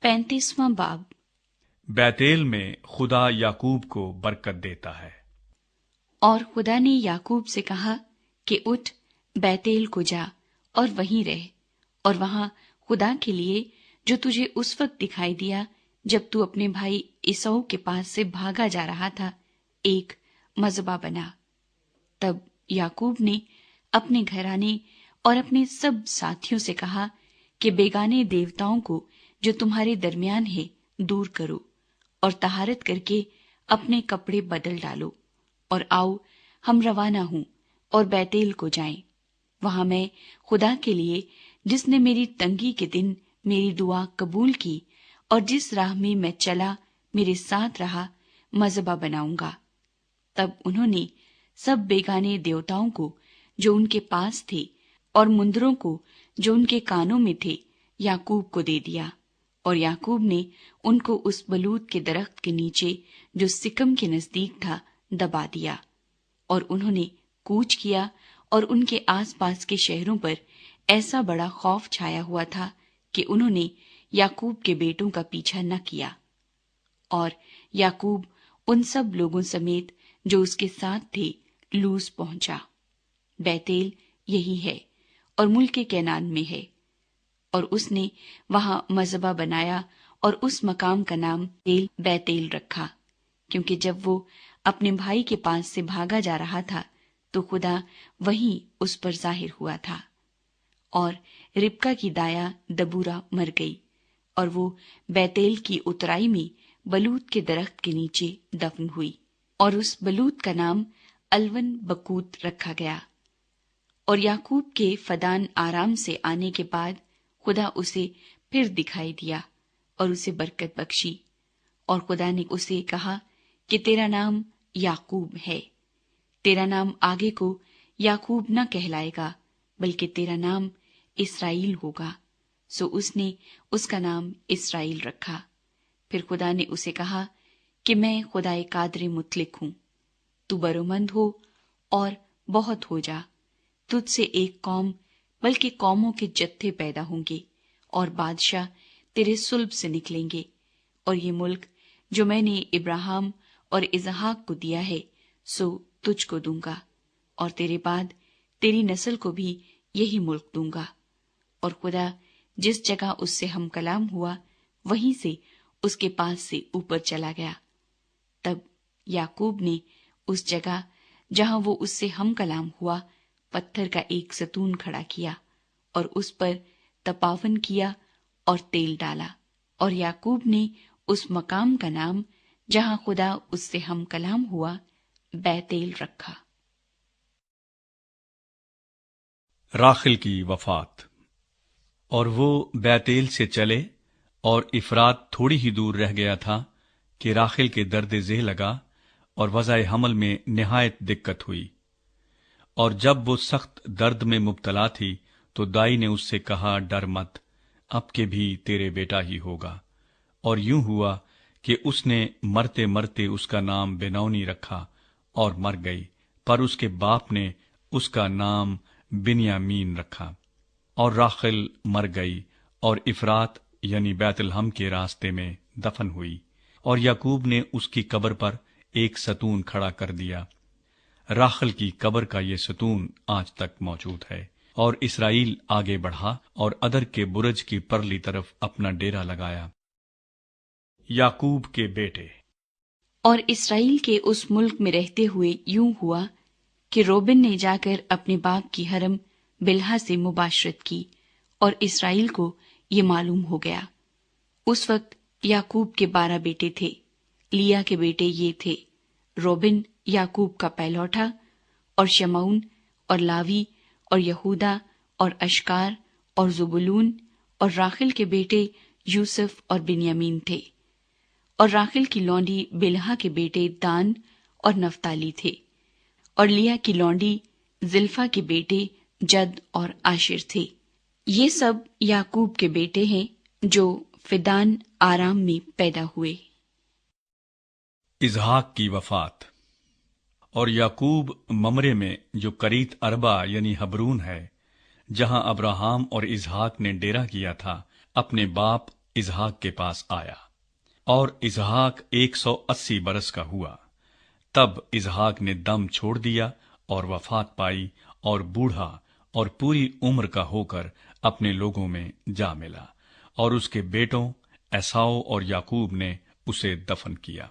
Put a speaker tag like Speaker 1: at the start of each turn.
Speaker 1: 35वां बाब।
Speaker 2: बैतेल में खुदा याकूब को बरकत देता है।
Speaker 1: और खुदा ने याकूब से कहा कि उठ, बैतेल को जा और वहीं रह, और वहां खुदा के लिए जो तुझे उस वक्त दिखाई दिया जब तू अपने भाई इसौ के पास से भागा जा रहा था, एक मज़बा बना। तब याकूब ने अपने घराने और अपने सब साथियों से कहा कि बेगाने देवताओं को जो तुम्हारे दरमियान है दूर करो, और तहारत करके अपने कपड़े बदल डालो, और आओ हम रवाना हों और बैतेल को जाएं। वहां मैं खुदा के लिए, जिसने मेरी तंगी के दिन मेरी दुआ कबूल की और जिस राह में मैं चला मेरे साथ रहा, मज़बा बनाऊंगा। तब उन्होंने सब बेगाने देवताओं को जो उनके पास थे और मुंदरों को जो उनके कानों में थे याकूब को दे दिया, और याकूब ने उनको उस बलूत के दरख्त के नीचे जो सिकम के नजदीक था दबा दिया। और उन्होंने कूच किया, और उनके आसपास के शहरों पर ऐसा बड़ा खौफ छाया हुआ था कि उन्होंने याकूब के बेटों का पीछा न किया। और याकूब उन सब लोगों समेत जो उसके साथ थे लूज पहुंचा। बैतेल यही है और मुल्क कैनान में है। और उसने वहां मज़बा बनाया और उस मकाम का नाम बैतेल रखा, क्योंकि जब वो अपने भाई के पास से भागा जा रहा था तो खुदा वहीं उस पर जाहिर हुआ था। और रिबका की दाया दबूरा मर गई, और वो बैतेल की उतराई में बलूत के दरख्त के नीचे दफन हुई, और उस बलूत का नाम अलवन बकूत रखा गया। और याकूब के फदान आराम से आने के बाद खुदा उसे फिर दिखाई दिया और उसे बरकत बख्शी। और खुदा ने उसे कहा कि तेरा नाम याकूब है, तेरा नाम आगे को याकूब न कहलाएगा, बल्कि तेरा नाम इस्राएल होगा। सो उसने उसका नाम इस्राएल रखा। फिर खुदा ने उसे कहा कि मैं खुदाए कादरे मुतलिक हूं, तू बरोमंद हो और बहुत हो जा। तुझसे एक कौम, बल्कि कौमों के जत्थे पैदा होंगे, और बादशाह तेरे सुल्ब से निकलेंगे। और ये मुल्क जो मैंने इब्राहिम और इसहाक को दिया है, सो तुझको दूंगा, और तेरे बाद तेरी नस्ल को भी यही मुल्क दूंगा। और खुदा जिस जगह उससे हम कलाम हुआ, वहीं से उसके पास से ऊपर चला गया। तब याकूब ने उस जगह जहां वो उससे हम कलाम हुआ, पत्थर का एक सतून खड़ा किया, और उस पर तपावन किया और तेल डाला। और याकूब ने उस मकाम का नाम जहां खुदा उससे हम कलाम हुआ, बैतेल रखा।
Speaker 2: राखिल की वफात। और वो बैतेल से चले, और इफरात थोड़ी ही दूर रह गया था कि राखिल के दर्द ज़ेह लगा और वज़ाए हमल में निहायत दिक्कत हुई। और जब वो सख्त दर्द में मुब्तला थी तो दाई ने उससे कहा, डर मत, अब के भी तेरे बेटा ही होगा। और यूं हुआ कि उसने मरते मरते उसका नाम बेनौनी रखा और मर गई, पर उसके बाप ने उसका नाम बिन्यामीन रखा। और राखिल मर गई और इफरात यानी बैतलहम के रास्ते में दफन हुई, और याकूब ने उसकी कब्र पर एक सतून खड़ा कर दिया। राखिल की कब्र का ये सतून आज तक मौजूद है। और इसराइल आगे बढ़ा और अदर के बुरज की परली तरफ अपना डेरा लगाया। याकूब के बेटे।
Speaker 1: और इसराइल के उस मुल्क में रहते हुए यूं हुआ कि रोबिन ने जाकर अपने बाप की हरम बिल्हा से मुबाशरत की, और इसराइल को ये मालूम हो गया। उस वक्त याकूब के 12 बेटे थे। लिया के बेटे ये थे, रोबिन याकूब का पहलौठा, और शमऊन और लावी और यहूदा और अशकार और जुबुलून। और राखिल के बेटे यूसुफ और बिन्यामीन थे। और राखिल की लौंडी बिल्हा के बेटे दान और नफ्ताली थे। और लिया की लौंडी जिल्फा के बेटे जद और आशिर थे। ये सब याकूब के बेटे हैं जो फिदान आराम में पैदा हुए।
Speaker 2: इजहाक की वफात। और याकूब ममरे में जो करीत अरबा यानी हबरून है, जहां अब्राहम और इजहाक ने डेरा किया था, अपने बाप اسحاق کے پاس آیا، اور اسحاق 180 برس کا ہوا۔ تب اسحاق نے دم چھوڑ دیا اور وفات پائی، اور بوڑھا اور پوری عمر کا ہو کر اپنے لوگوں میں جا ملا، اور اس کے بیٹوں ایساؤ اور یعقوب نے اسے دفن کیا۔